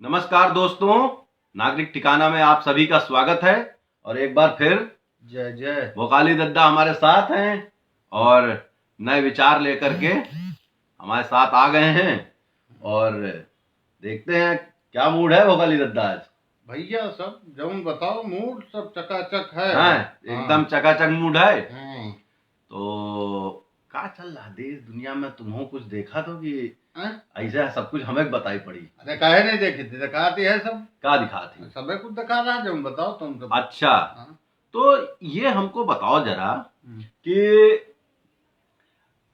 नमस्कार दोस्तों, नागरिक ठिकाना में आप सभी का स्वागत है। और एक बार फिर जय जय भोकाली दद्दा हमारे साथ हैं और नए विचार लेकर के हमारे साथ आ गए हैं। और देखते हैं क्या मूड है भोकाली दद्दा आज। भैया, सब जौन बताओ, मूड सब चकाचक है। हाँ, एकदम चकाचक मूड है। हाँ। तो क्या चल रहा देश दुनिया में, तुम्हों कुछ देखा तो कि हाँ? ऐसा सब कुछ हमें बताई पड़ी। अरे काहे नहीं देखी थी, दिखाती है सब। क्या दिखा थी? सबे कुछ दिखा रहा है, जौन बताओ तुम सब। अच्छा, हाँ। तो ये हमको बताओ जरा कि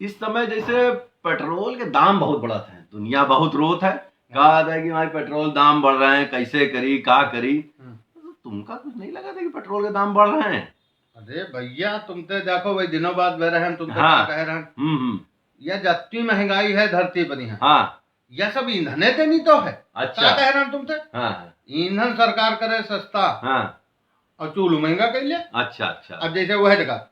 इस समय जैसे पेट्रोल के दाम बहुत बढ़त हैं, दुनिया बहुत रोत है। कहा है कि हमारे पेट्रोल दाम बढ़ रहे हैं, कैसे करी क्या करी। तो तुमका कुछ नहीं लगा था कि पेट्रोल के दाम बढ़ रहे हैं? अरे भैया, तुम तो देखो भाई, दिनों बाद बह रहे हैं, तुम तो हाँ। क्या कह रहे हैं। यह जितनी महंगाई है धरती पर यहाँ, हाँ, यह सब ईंधन से नहीं तो है। अच्छा। क्या कह रहे हैं तुम तो? हाँ, ईंधन सरकार करे सस्ता हाँ, और चूल्हू महंगा कर ले। अच्छा अच्छा। अब जैसे वह जगह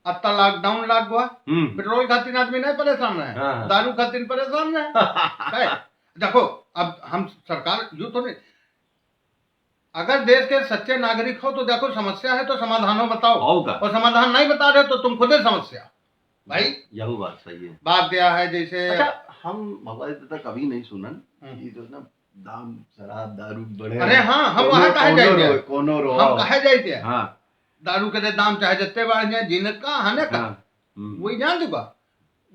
अब तो लॉकडाउन लाग हुआ, हम्म, पेट्रोल खातिर आदमी नहीं परेशान रहे, हाँ। दारू खातिर परेशान रहे। देखो, अब हम सरकार यूं तो नहीं, अगर देश के सच्चे नागरिक हो तो देखो, समस्या है तो समाधान हो बताओ, होगा। और समाधान नहीं बता रहे तो तुम खुद ही समस्या भाई। यही बात सही है। बात क्या है जैसे अच्छा, हम भगवान तक कभी नहीं सुनन कि जो ना दाम शराब दारू बढ़े। अरे हाँ, हम वहाँ कहे जाएंगे, कोनो रो हम कहे जाते हैं। हाँ, दारू के दाम चाहे जितने बढ़ जाए, जिनका हने का वही जान दूंगा,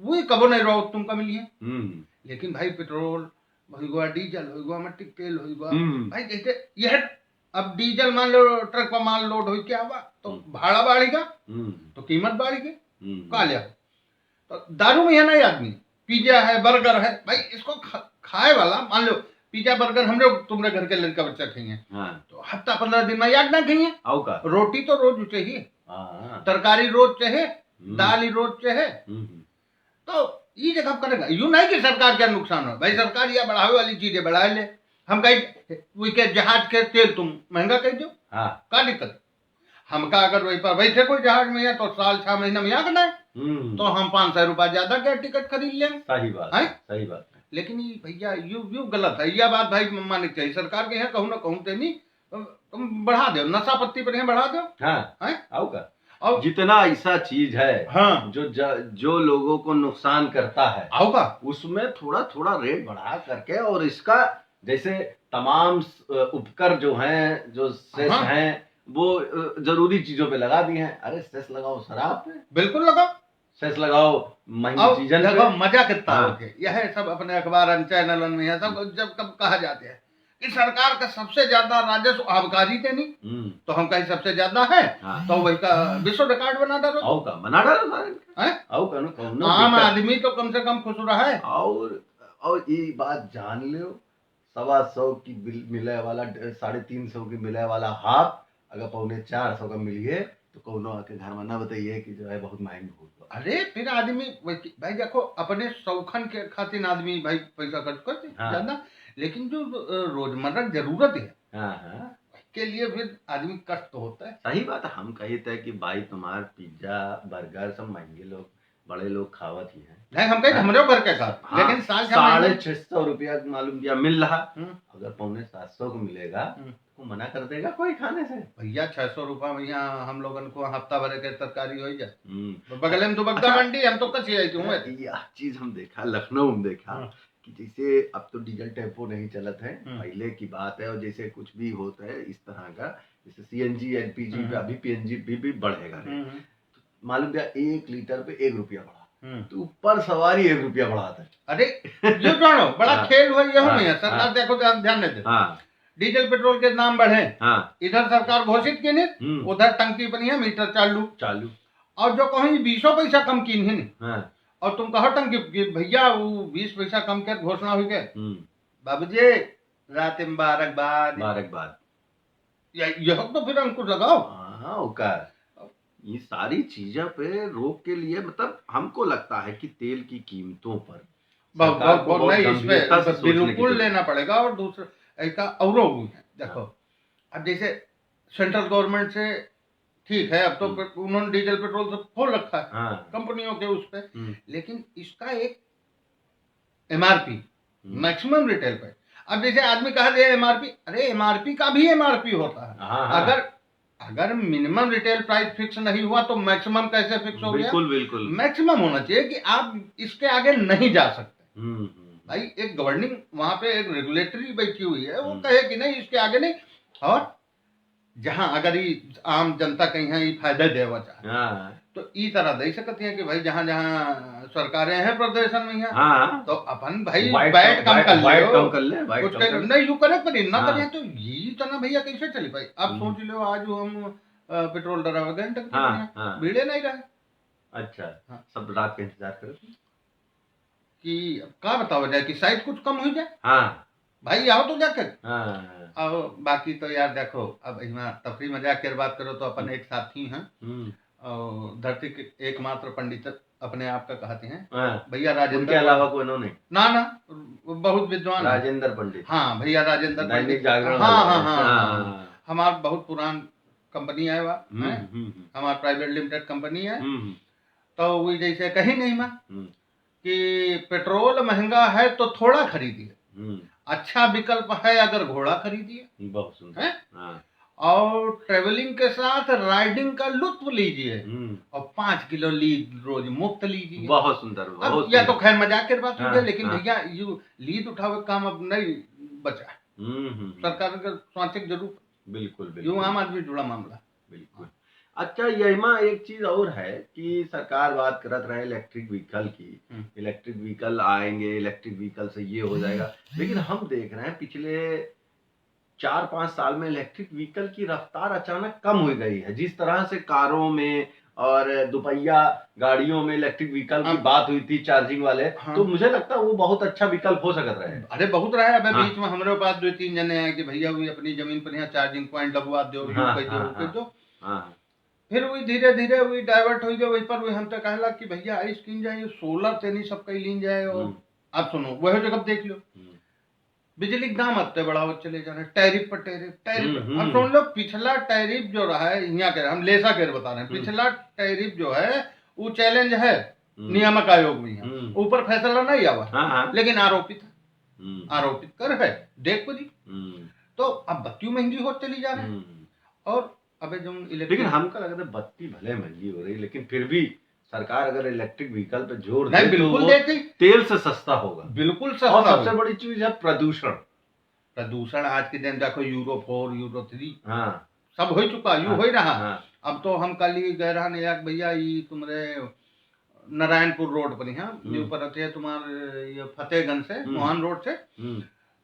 वही कबो नहीं रहो तुम कब मिलिए। लेकिन भाई पेट्रोल होगा, डीजल होगा, मट्टी तेल होगा भाई। जैसे यह अब डीजल मान लो ट्रक पर माल लोड हो क्या हुआ तो भाड़ा बढ़ेगा, तो कीमत बढ़ेगी। का लिया तो दारू में है नहीं, आदमी पिज्जा है बर्गर है भाई, इसको खाए वाला मान लो पिज्जा बर्गर हम लोग तुम्हारे घर के लड़का बच्चा खाएंगे तो हफ्ता 15 दिन में याद ना खाएंगे। रोटी तो रोज चाहिए, तरकारी रोज चाहिए, दाल ही रोज चाहिए। तो ये जगह करेगा यूं नहीं कि सरकार क्या नुकसान हो भाई। सरकार या बढ़ावे वाली चीजें बढ़ा ले, हम कहीं जहाज के तेल तुम महंगा कह दो, क्या दिक्कत। हमका अगर वही पर बैठे कोई जहाज में है तो साल 6 महीने में यहाँ करना है, तो हम 500 रुपया ज्यादा क्या टिकट खरीद लेंगे। सही बात है, सही बात है। लेकिन ये भैया यू गलत है, यह बात भाई माननी चाहिए सरकार के यहाँ। कहूँ ना कहूँ तो नहीं, तुम बढ़ा दो नशा पत्ती पर यहाँ बढ़ा दो। हाँ, और जितना ऐसा चीज है हाँ जो लोगों को नुकसान करता है आओगा, उसमें थोड़ा थोड़ा रेट बढ़ा करके, और इसका जैसे तमाम उपकर जो हैं, जो सेस हैं, वो जरूरी चीजों पे लगा दिए हैं। अरे सेस लगाओ शराब पे, बिल्कुल लगाओ, सेस लगाओ महंगी चीजें पे। मजा कितना होके यह सब अपने अखबार चैनल में है सब, जब कब कहा जाते हैं कि सरकार का सबसे ज्यादा राजस्व आबकारी के नहीं, तो हम कहीं सबसे ज्यादा है। तो वही का विश्व रिकॉर्ड बना डालो, आम आदमी तो कम से कम खुश रहा है। और ये बात जान लो, 125 की मिले वाला 350 की मिले वाला हाफ अगर 350 का मिलिए तो कोनो आके घर में ना बताइए कि जो है बहुत महंगी हो। अरे फिर आदमी भाई देखो, अपने शौखन के खातिर आदमी भाई पैसा खर्च करते ज्यादा, लेकिन जो रोजमर्रा जरूरत है के लिए फिर आदमी कष्ट तो होता है। सही बात है। हम कहते हैं कि भाई तुम्हारे पिज्जा बर्गर सब महंगे लोग बड़े लोग खावत ही हैं, नहीं हम कहीं हमरे घर के साथ। लेकिन 650 रुपया मालूम दिया मिल रहा, अगर 750 को मिलेगा तो मना कर देगा कोई खाने से? भैया 600 रुपया में यहाँ हम लोगन को हफ्ता भर के तरकारी हो जाए। बगल में दुबग्गा मंडी, हम तो कसी आई हूँ। यह चीज हम देखा लखनऊ में, देखा कि जैसे अब तो डीजल टेम्पो नहीं चलत है, पहले की बात है। और जैसे कुछ भी होता है इस तरह का, जैसे सीएनजी एलपीजी पे अभी पीएनजी भी बढ़ेगा, मालूम दिया 1 लीटर पे 1 रुपया बढ़ा, तो ऊपर सवारी 1 रुपया बढ़ाता है। अरे जो जानो बड़ा खेल हुआ यही है। सरकार देखो ध्यान दे, डीजल पेट्रोल के दाम बढ़े, इधर सरकार घोषित की नहीं, उधर टंकी पर है मीटर चालू। और जो कहीं 20 पैसा कम की नहीं, और तुम कहो टंकी भैया वो 20 पैसा कम कर घोषणा हुई के बाबूजी रात में बारक यह तो फिर अंकुश लगाओ। ये सारी चीजों पे रोक के लिए, मतलब हमको लगता है कि तेल की कीमतों पर बिल्कुल लेना पड़ेगा। और दूसरा ऐसा और देखो, अब जैसे सेंट्रल गवर्नमेंट से ठीक है, अब तो उन्होंने डीजल पेट्रोल से खोल रखा है कंपनियों के उस पे, लेकिन इसका एक एमआरपी मैक्सिमम रिटेल पे अब जैसे आदमी कहा दे एमआरपी, अरे एमआरपी का भी एमआरपी होता है। हाँ। अगर मिनिमम रिटेल प्राइस फिक्स नहीं हुआ तो मैक्सिमम कैसे फिक्स हो गया? बिल्कुल मैक्सिमम होना चाहिए कि आप इसके आगे नहीं जा सकते। भाई एक गवर्निंग वहां पे एक रेगुलेटरी बैठी हुई है, वो कहे कि नहीं इसके आगे नहीं। और जहां अगर ये आम जनता कहीं है फायदा देवा चाहे तो ई तरह दे सकती है कि भाई जहां जहां सरकारें हैं प्रदर्शन में यहाँ तो अपन भाई बैठ कम कर ले कुछ नहीं यू करे पर ना करें तो ये तना भैया कैसे चली भाई? आप सोच लो आज हम पेट्रोल डरावा गए भीड़े नहीं रहे। अच्छा सब रात का इंतजार करो कि क्या बताओ जाए कि शायद कुछ कम हो जाए। भाई आओ तो जाकर अब बाकी तो यार देखो अब तफरी मजाक की बात करो तो अपन एक साथी हैं और धरती के एकमात्र पंडित अपने आप का कहते हैं भैया राजेंद्र के अलावा कोई नहीं ना बहुत विद्वान राजेंद्र पंडित। हाँ भैया राजेंद्र पंडित। हाँ हमारा बहुत पुरान कंपनी है हमारा प्राइवेट लिमिटेड कंपनी है। तो वही जैसे कहीं नहीं माँ कि पेट्रोल महंगा है तो थोड़ा खरीदिए, अच्छा विकल्प है अगर घोड़ा खरीदिए। बहुत सुंदर। और ट्रेवलिंग के साथ राइडिंग का लुत्फ लीजिए और 5 किलो लीद रोज मुफ्त लीजिए। बहुत सुंदर। या तो खैर मजाक की बात हो गई लेकिन भैया यू लीद उठावे काम अब नहीं बचा। सरकार का स्वांतिक जरूर बिल्कुल यूं आम आदमी जुड़ा मामला बिल्कुल। अच्छा यही एक चीज और है कि सरकार बात करत रहे इलेक्ट्रिक व्हीकल की, इलेक्ट्रिक व्हीकल आएंगे, इलेक्ट्रिक व्हीकल से ये हो जाएगा, लेकिन हम देख रहे हैं पिछले 4-5 साल में इलेक्ट्रिक व्हीकल की रफ्तार अचानक कम हो गई है। जिस तरह से कारों में और दुपहिया गाड़ियों में इलेक्ट्रिक व्हीकल की बात हुई थी चार्जिंग वाले, तो मुझे लगता है वो बहुत अच्छा विकल्प हो सकता है। अरे बहुत रहा है। अबे बीच में हमारे पास 2-3 जने हैं कि भैया भी अपनी जमीन पर यहाँ चार्जिंग पॉइंट लगवा दो। फिर वही धीरे धीरे वही डाइवर्ट हो गया वही पर वही हम तो कहला कि भैया आई स्कीन जाए सोलर से नहीं सबका लीन जाए। और आप सुनो वही जगह देख लो बिजली के दाम अत्ते बढ़ाओ चले जा रहे टैरिफ पर टैरिफ। हम सुन लो पिछला टैरिफ जो रहा है यहाँ के हम लेसा के बता रहे हैं पिछला टैरिफ जो है वो चैलेंज है नियामक आयोग में, ऊपर फैसला नहीं आवा लेकिन आरोपित कर है देखो जी। तो अब बत्ती महंगी हो चली जा रही और अबे जो लेकिन हमको लगता है बत्ती भले महंगी हो रही लेकिन फिर भी सरकार अगर इलेक्ट्रिक व्हीकल पे जोर दे बिल्कुल तो तेल से सस्ता होगा। बिल्कुल सस्ता। और सबसे बड़ी चीज है प्रदूषण आज के दिन देखो यूरो 4 यूरो 3 सब हो चुका यू हो रहा। अब तो हम कल ही गए रहा नहीं भैया ये तुम्हारे नारायणपुर रोड पर यहाँ ऊपर रहते है तुम्हारे ये फतेहगंज से मोहन रोड से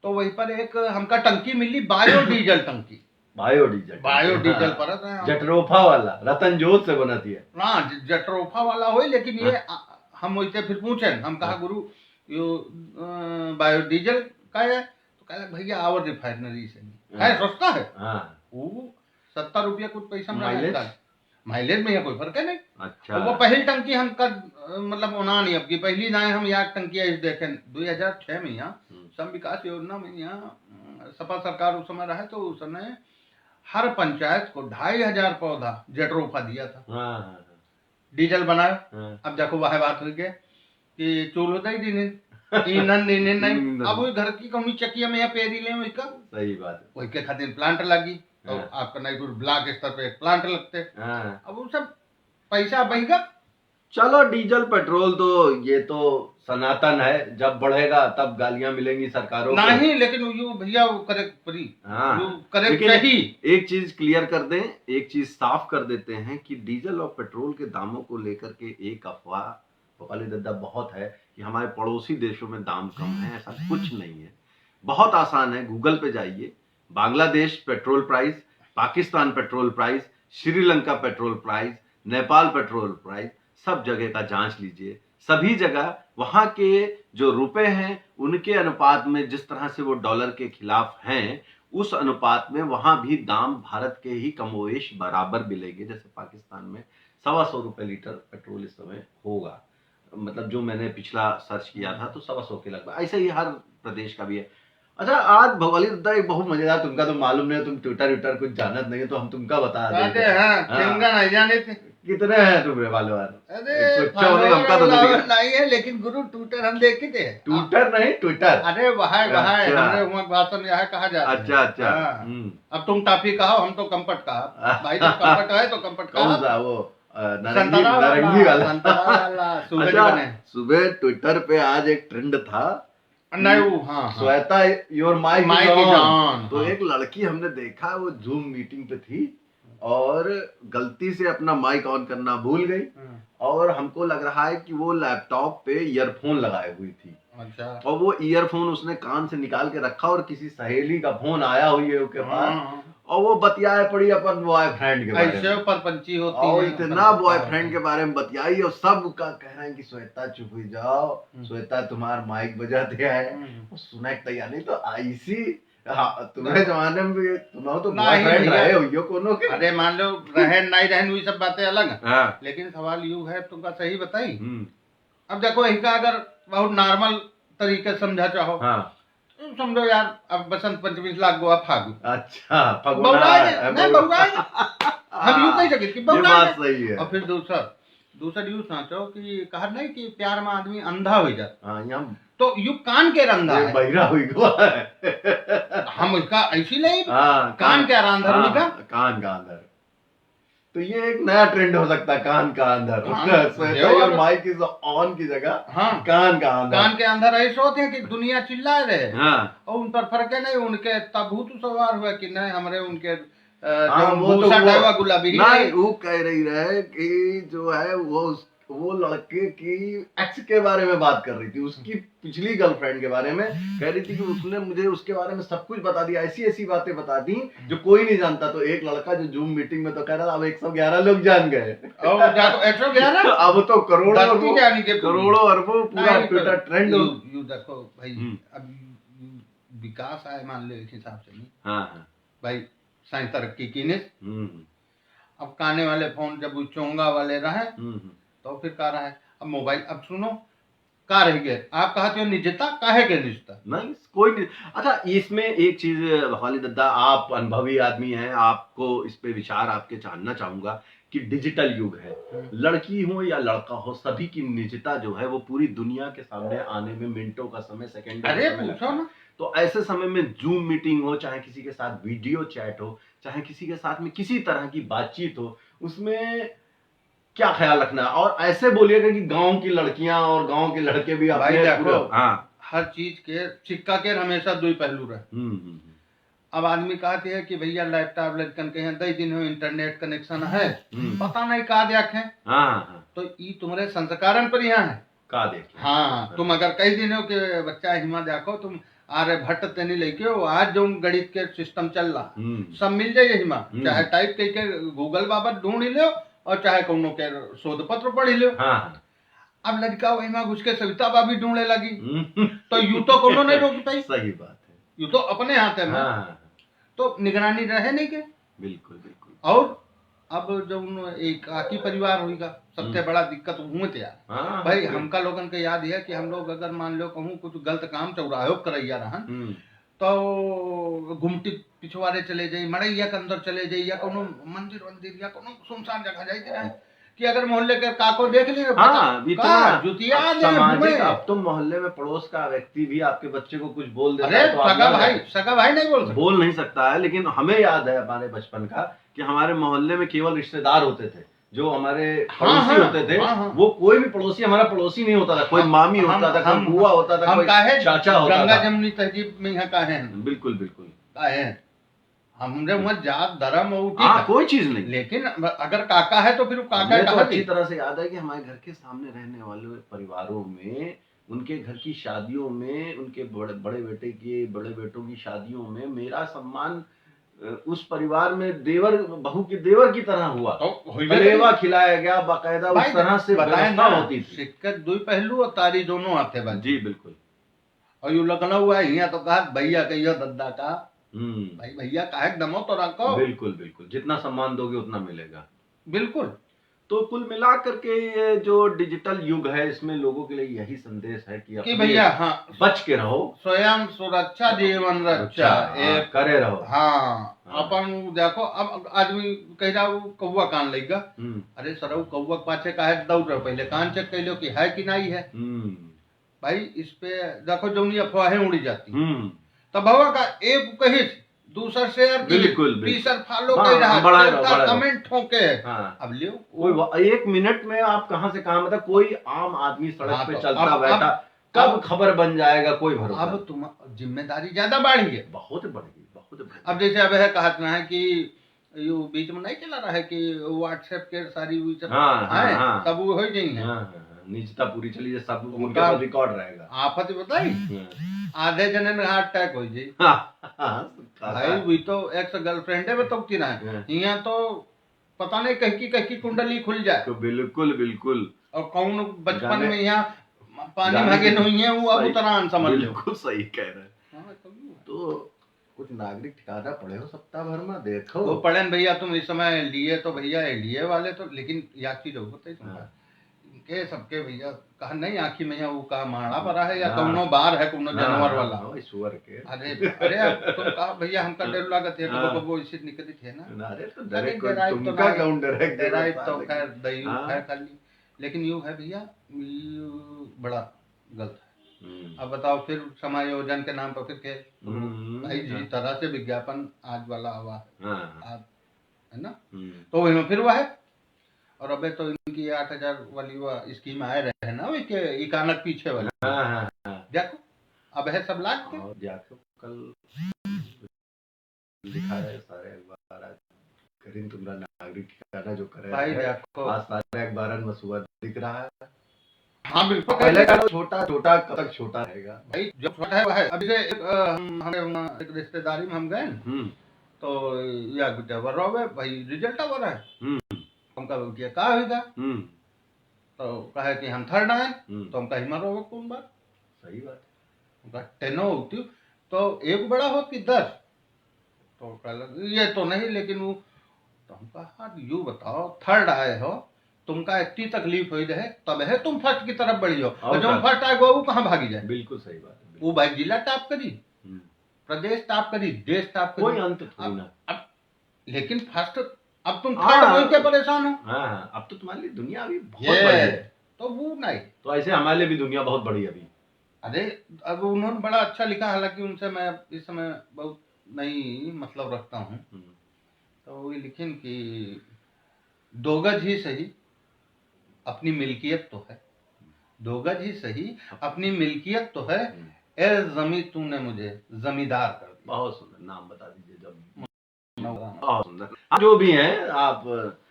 तो वहीं पर एक हमका टंकी मिली बायोडीजल टंकी बायोडीजल पर जटरोफा वाला रतन जोत से बनाती है ना जटरोफा वाला हो लेकिन ये हम वैसे फिर पूछे हम कहा गुरु यो बायोडीजल का है तो कहा भैया आवर रिफाइनरी से है सस्ता है वो 70 रुपया कुछ पैसा माइलेज में कोई फर्क है नहीं। अच्छा वो पहली टंकी हम कर मतलब होना नहीं अब की पहली ना हम यहाँ टंकी देखे 2006 में यहाँ सम विकास योजना में यहाँ सपा सरकार उस समय रहे तो उस समय हर पंचायत को 2500 पौधा जटरोफा दिया था। डीजल बनाया। अब देखो वह बात हुई कि चूल होता ही नहीं अब वही घर की कमी चकिया में पेरी ले उसका सही बात है वही के खातिर प्लांट लगी और आपका नागपुर ब्लॉक स्तर पे एक प्लांट लगते अब वो सब पैसा बहेगा। चलो डीजल पेट्रोल तो ये तो सनातन है जब बढ़ेगा तब गालियां मिलेंगी सरकारों को नहीं लेकिन वो भैया वो करेक्ट चाहिए। एक चीज क्लियर कर दें एक चीज साफ कर देते हैं कि डीजल और पेट्रोल के दामों को लेकर के एक अफवाह बकाली दद्दा बहुत है कि हमारे पड़ोसी देशों में दाम कम है। ऐसा कुछ नहीं है बहुत आसान है गूगल पे जाइए Bangladesh petrol price Pakistan petrol price Sri Lanka petrol price Nepal petrol price सब जगह का जांच लीजिए। सभी जगह वहां के जो रुपए हैं उनके अनुपात में जिस तरह से वो डॉलर के खिलाफ हैं उस अनुपात में वहां भी दाम भारत के ही कमोवेश बराबर मिलेंगे। जैसे पाकिस्तान में 125 रुपए लीटर पेट्रोल इस समय होगा मतलब जो मैंने पिछला सर्च किया था तो 125 के लगभग ऐसे ही हर प्रदेश का भी है। अच्छा, आज भगवाली दत्ता एक बहुत मजेदार, तुमका तो मालूम नहीं, तुम ट्विटर कुछ जानत नहीं है, तो हम तुमका बता देते हैं। हाँ, चंगा नहीं जाने थे। कितने हैं तुम्हारे फॉलोअर? अरे हमका तो नहीं है, लेकिन गुरु ट्विटर हम देखे थे। ट्विटर नहीं, ट्विटर। अरे वहाँ अच्छा। हमरे वहाँ भाषण यहाँ कहा जाता है। अच्छा अच्छा। अब तुम टाफी कहो, हम तो कंपट कहा। भाई जब कंपट है तो कंपट कहा। कौन सा वो संतरा नारंगी वाला? संतरा वाला सूरज अच्छा, बने। सुबह ट्विटर पे आज एक ट्रेंड था, नहीं वो हाँ Shweta your mic is is on. On. तो एक लड़की हमने देखा, वो जूम मीटिंग पे थी और गलती से अपना माइक ऑन करना भूल गई, और हमको लग रहा है कि वो लैपटॉप पे ईयरफोन लगाए हुई थी। अच्छा। और वो ईयरफोन उसने कान से निकाल के रखा, और किसी सहेली का फोन आया हुई है उसके पास, और वो बतियाए पड़ी अपन बॉयफ्रेंड के बारे में। ऐसे परपंची होती और है, इतना बॉयफ्रेंड के बारे में बतियाई, और सब का कह रहे हैं कि श्वेता चुप हो जाओ, श्वेता तुम्हारा माइक बजाते है। सुना तैयार नहीं तो ऐसी। हाँ, तुम्हारे जमाने में भी तुम तो बॉयफ्रेंड रहे हो कोनो के? अरे मान लो रहन नहीं रहन हुई सब बातें अलग है। हाँ। लेकिन सवाल यूं है, तुमका सही बताई। अब देखो इनका अगर बहुत नॉर्मल तरीके समझा चाहो, हाँ। समझो यार, अब बसंत पंचमी लाख गोवा फागु। अच्छा, हम यूं कह सके कि बात सही है। और फिर दूसरा यूं सोचो कि कहा नहीं कि प्यार में आदमी अंधा हो जाता। हाँ, यहाँ तो यू कान के अंधा है, बहिरा हुई है। हम इसका ऐसी नहीं। हाँ, कान के अंधा हुई का, कान का अंदर। तो ये एक नया ट्रेंड हो सकता है, कान का अंदर। और माइक इज ऑन की जगह हाँ कान का अंदर। कान के अंदर ऐसे होते हैं कि दुनिया चिल्ला रहे। हाँ। और उन पर फर्क है नहीं, उनके तबूत सवार हुआ कि नहीं हमारे उनके वो तो गुलाबी नहीं, वो कह रही है कि जो है वो लड़के की एक्स के बारे में बात कर रही थी, उसकी पिछली गर्लफ्रेंड के बारे में कह रही थी कि उसने मुझे उसके बारे में सब कुछ बता दिया, ऐसी ऐसी बातें बता दी जो कोई नहीं जानता। तो एक लड़का जो जूम मीटिंग में तो कह रहा था अब 111 लोग जान गए। 111 अब तो करोड़ों अरबों पूरा ट्विटर ट्रेंड। यू देखो भाई, अब विकास आए मान लो इस हिसाब से नहीं। हाँ भाई, साइंस तरक्की की ने। अब काने वाले फोन जब चोंगा वाले रहे तो फिर कह रहा है अब मोबाइल। अब सुनो का रह गए, आप कहते हो निजता, काहे के निजता नहीं, कोई नहीं। अच्छा, इसमें एक चीज भगवाली दत्ता, आप अनुभवी आदमी हैं, आपको इस पे विचार आपके जानना चाहूंगा कि डिजिटल युग है, लड़की हो या लड़का हो, सभी की निजता जो है वो पूरी दुनिया के सामने आने में मिनटों का समय, सेकंड का समय लगता है। तो ऐसे समय में जूम मीटिंग हो, चाहे किसी के साथ वीडियो चैट हो, चाहे किसी के साथ में किसी तरह की बातचीत हो, उसमें क्या ख्याल रखना है? और ऐसे बोलिएगा कि गांव की लड़कियां और गांव के लड़के भी अपने हर चीज के सिक्का के हमेशा दो पहलू रहे। अब आदमी कहते हैं कि भैया लैपटॉप लड़कन के हैं 10 दिन हो इंटरनेट कनेक्शन है, पता नहीं का देखे। तो ये तुम्हारे संस्कारण पर यहाँ है का देखे। हाँ, तुम अगर कई दिन हो कि बच्चा हिमा देखो, तुम आर्यभट्ट तेनी लेके हो, आज जो गणित के सिस्टम चल रहा सब मिल जाए हिमा, चाहे टाइप करके गूगल बाबत ढूंढ लो और चाहे कोनो के शोध पत्र पढ़ लो। अब लड़का वही में घुस के सविता बाबी ढूंढने लगी तो यू तो कोनो नहीं रोक पाई। सही बात है, यू तो अपने हाथ है। तो निगरानी रहे नहीं के। बिल्कुल बिल्कुल। और अब जब एक आकी परिवार होगा, सबसे बड़ा दिक्कत हुए थे यार। भाई हमका लोगन के याद है कि हम लोग अगर मान लो कहूँ कुछ गलत काम चौराहे करैया रहन तो घुमटी पिछवाड़े चले जाई, मड़ैया के अंदर चले जाई, या कोनो मंदिर या कोनो सुनसान जगह जाई कि अगर मोहल्ले के काको देख ले जुतिया सामाजिक। अब तो मोहल्ले में पड़ोस का व्यक्ति भी आपके बच्चे को कुछ बोल देता है तो सगा भाई नहीं बोल नहीं सकता है। लेकिन हमें याद है हमारे बचपन का कि हमारे मोहल्ले में केवल रिश्तेदार होते थे, जो हमारे पड़ोसी होते थे। वो कोई भी पड़ोसी हमारा पड़ोसी नहीं होता था, कोई मामी होता था, कोई बुआ होता था, कोई चाचा होता था। गंगा जमुनी तहजीब में यहाँ का है। बिल्कुल बिल्कुल है, हमरे वहाँ जात धर्म कोई चीज नहीं। लेकिन अगर काका है तो फिर वो काका तो अच्छी तरह से याद है कि हमारे घर के सामने रहने वाले परिवारों में, उनके घर की शादियों में, उनके बड़े बेटे की बड़े बेटों की शादियों में मेरा सम्मान उस परिवार में देवर बहू के देवर की तरह हुआ। तो खिलाया गया बाकायदा, उस तरह से व्यवस्था होती थी। सिक्के दो पहलू और तारी दोनों आते बस। जी बिल्कुल। और यू लखनऊ है यहाँ तो कहा भैया कहियो दद्दा का भाई भैया काहे दमो तो रखो। बिल्कुल बिल्कुल, जितना सम्मान दोगे उतना मिलेगा। बिल्कुल। तो कुल मिला करके ये जो डिजिटल युग है इसमें लोगों के लिए यही संदेश है कि कि भैया हाँ बच के रहो, स्वयं सुरक्षा जीवन रक्षा एक करे रहो। हाँ अपन देखो अब आदमी कह रहा वो कौवा कान लेगा, अरे सर वो कौवा के पाछे काहे दौड़ रहे, पहले कान चेक कर लो कि है कि नहीं है। भाई इस पे देखो जो अफवाहें उड़ी जाती तब हवा का एक कही दूसर शेयर बिल्कुल तीसर फॉलो कर रहा कमेंट ठोके। अब लियो कोई 1 मिनट में आप कहां से कहां, मतलब कोई आम आदमी सड़क पे चलता बैठा कब खबर बन जाएगा कोई भरोसा। अब तुम जिम्मेदारी ज्यादा बढ़ी है, बहुत बढ़ी, बहुत बढ़ी। अब जैसे अब है कहा है कि यो बीच में नहीं चला रहा है कि व्हाट्सएप के सारी सब वो हो गई है, निजता पूरी चली जाए, सब उनके पास रिकॉर्ड रहेगा। आफत बताई आधे जने में हार्ट अटैक हो जी भाई भी तो एक्स गर्लफ्रेंड है तो की ना यहाँ तो पता नहीं कहीं की कुंडली खुल जाए। तो बिल्कुल बिल्कुल, और कौन बचपन में यहाँ पानी भागे नहीं है वो अब उतरान समझ लो। बिल्कुल सही कह रहे हैं। तो कुछ नागरिक ठिकाना पड़े हो सप्ताह भर में, देखो वो पढ़े भैया तुम इस समय लिए तो भैया लिए वाले तो, लेकिन याद चीज होता है के सबके भैया कहा नहीं आखी में वो कहा माड़ा पड़ा है या कौनो बार है कौनो जानवर वाला सुअर के। अरे तुम कहा भैया हमका डर लागत है तो वो इसी निकली थे ना। अरे तो डरे तुमका क्यों डरे, तो खैर दई है खाली, लेकिन यूं है भैया बड़ा गलत है। अब बताओ फिर समायोजन के नाम पर फिर के भाई जिस तरह से विज्ञापन आज वाला हुआ है ना, तो वही में फिर हुआ है। और अबे तो इनकी 8,000 वाली वो स्कीम आए रहे है ना वो इकानक पीछे वाली, देखो अब है सब लाख के। देखो कल लिखा है सारे अखबार करीन तुम्हारा नागरिक ठिकाना जो करे भाई देखो आज सारे अखबारन में सुबह दिख रहा है। हाँ बिल्कुल, पहले का छोटा छोटा कब तक छोटा रहेगा भाई, जो छोटा है वो है। अभी से एक रिश्तेदारी में हम गए तो या गुजर भाई रिजल्ट आ रहा है, हमका किया का होगा तो कहे कि हम थर्ड आए तो हमका हिम्मत होगा कौन बात, सही बात है। 10 होती तो एक बड़ा हो कि 10 तो ये तो नहीं, लेकिन वो तो हम कहा यू बताओ थर्ड आए हो तुमका इतनी तकलीफ हुई रहे तब है तुम फर्स्ट की तरफ बढ़ी हो, और जब फर्स्ट आए वो कहाँ भागी जाए। बिल्कुल सही बात है। वो भाई जिला टॉप करी, प्रदेश टॉप करी, देश टॉप करी, कोई अंत थोड़ी ना। अब लेकिन फर्स्ट अब तुम थर्ड हो के परेशान हो। अब तो तुम्हारे लिए दुनिया अभी बहुत बड़ी है, तो वो नहीं तो ऐसे हमारे लिए भी दुनिया बहुत बड़ी अभी। अरे अब उन्होंने बड़ा अच्छा लिखा, हालांकि उनसे मैं इस समय बहुत नहीं मतलब रखता हूँ, तो वो लिखें कि 2 गज ही सही अपनी मिल्कियत तो है, 2 गज ही सही अपनी मिल्कियत तो है, ए जमी तूने मुझे जमींदार कर दिया। बहुत सुंदर नाम बता दीजिए जब, बहुत सुंदर जो भी है आप,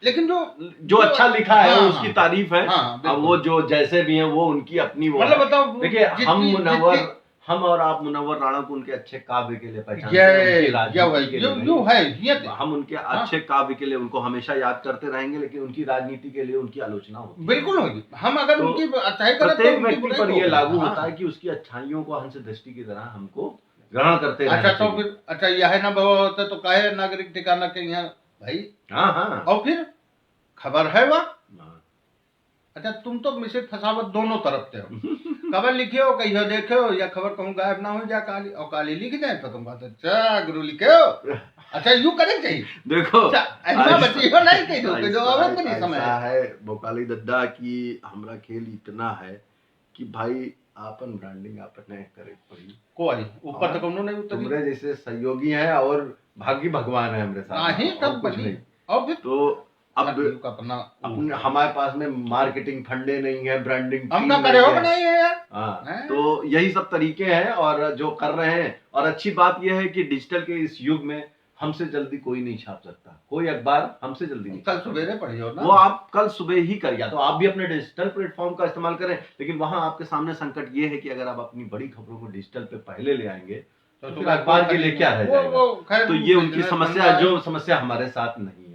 लेकिन जो अच्छा लिखा है उसकी तारीफ है। अब वो जो जैसे भी हैं वो उनकी अपनी वो मतलब बताओ, देखिए हम और आप मुनव्वर राणा को उनके अच्छे काव्य के लिए पहचानते हैं, हम उनके अच्छे काव्य के लिए उनको हमेशा याद करते रहेंगे, लेकिन उनकी राजनीति के लिए उनकी आलोचना होती है। बिल्कुल होगी, हम अगर उनकी अच्छाई करें प्रत्येक व्यक्ति पर ये लागू होता है कि उसकी अच्छाइयों को हंस दृष्टि की तरह हमको ग्रहण करते हैं। अच्छा तो फिर अच्छा यह है ना होता तो काहे नागरिक ठिकाना के यहाँ भाई। हाँ और फिर खबर है वह अच्छा तुम तो मिसे फसावत दोनों तरफ थे हो खबर लिखे हो कहीं देखे हो या खबर कहूँ गायब ना हो जा काली, और काली लिख जाए तो तुम बात अच्छा गुरु लिखे हो अच्छा यूं करे चाहिए। देखो ऐसा बची हो नहीं कहीं जो नहीं समय है बोकाली दद्दा की हमरा खेल इतना है कि भाई आपन ब्रांडिंग आपने करे पड़ी कोई ऊपर तक उन्होंने तुमरे जैसे सहयोगी हैं और भाग्य भगवान है हमरे साथ नहीं तब कुछ नहीं। और फिर तो अब हमारे पास में मार्केटिंग फंडे नहीं है, ब्रांडिंग हम ना करे हो नहीं है यार। हाँ तो यही सब तरीके हैं और जो कर रहे हैं। और अच्छी बात यह है कि डिजिटल के इस युग में हमसे जल्दी कोई नहीं छाप सकता, कोई अखबार हमसे जल्दी नहीं। कल सुबह पढ़ी हो ना, वो आप कल सुबह ही कर, या तो आप भी अपने डिजिटल प्लेटफॉर्म का इस्तेमाल करें, लेकिन वहां आपके सामने संकट ये है कि अगर आप अपनी बड़ी खबरों को डिजिटल पे पहले ले आएंगे तो फिर अखबार के लिए क्या रह जाएगा। तो ये उनकी समस्या, जो समस्या हमारे साथ नहीं है।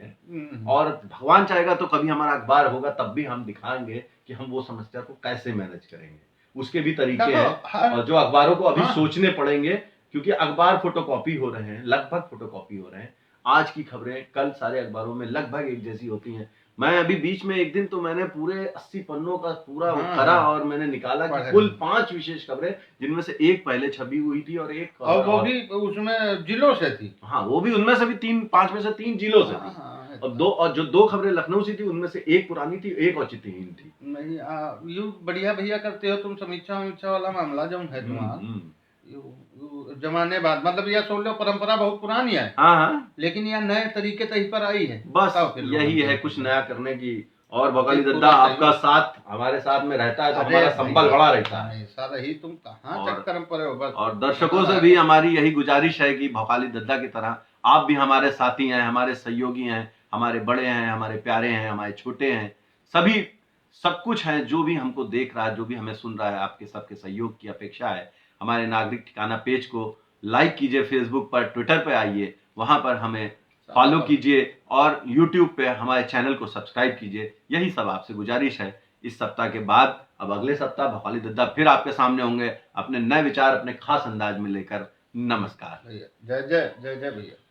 और भगवान चाहेगा तो कभी हमारा अखबार होगा तब भी हम दिखाएंगे कि हम वो समस्या को कैसे मैनेज करेंगे, उसके भी तरीके हैं और जो अखबारों को अभी सोचने पड़ेंगे, क्योंकि अखबार फोटोकॉपी हो रहे हैं, लगभग फोटोकॉपी हो रहे हैं। आज की खबरें कल सारे अखबारों में लगभग एक जैसी होती हैं। मैं अभी बीच में एक दिन तो मैंने पूरे 80 पन्नों का पूरा हाँ, करा हाँ। और मैंने निकाला कि पढ़े। कुल 5 विशेष खबरें, जिनमें से एक पहले छपी हुई थी और एक और वो भी उसमें जिलों से थी। हाँ, वो भी उनमें से भी 5 में से 3 जिलों से थी। हाँ, और जो 2 खबरें लखनऊ से थी उनमें से एक पुरानी थी, एक औचित्यहीन थी। नहीं यू बढ़िया भैया करते हो तुम, समीक्षा उमीक्षा वाला मामला जो है तुम्हारा जमाने बाद, मतलब यह सोच लो परंपरा बहुत पुरानी है। हाँ, लेकिन यह नए तरीके तही पर आई है। बस यही है कुछ नया करने की। और भोकाली दद्दा आपका साथ हमारे साथ में रहता है तो हमारा संबल बड़ा रहता है। ऐसा रही तुम कहाँ चक्कर में पड़े हो बस। और दर्शकों से भी हमारी यही गुजारिश है कि भोकाली दद्दा की तरह आप भी हमारे साथी हैं, हमारे सहयोगी हैं, हमारे बड़े हैं, हमारे प्यारे हैं, हमारे छोटे हैं, सभी सब कुछ है। जो भी हमको देख रहा है, जो भी हमें सुन रहा है, आपके सबके सहयोग की अपेक्षा है। हमारे नागरिक ठिकाना पेज को लाइक कीजिए, फेसबुक पर, ट्विटर पे आइए, वहां पर हमें फॉलो कीजिए और यूट्यूब पे हमारे चैनल को सब्सक्राइब कीजिए। यही सब आपसे गुजारिश है। इस सप्ताह के बाद अब अगले सप्ताह भोकाली दद्दा फिर आपके सामने होंगे अपने नए विचार अपने खास अंदाज में लेकर। नमस्कार। जय जय जय जय भैया।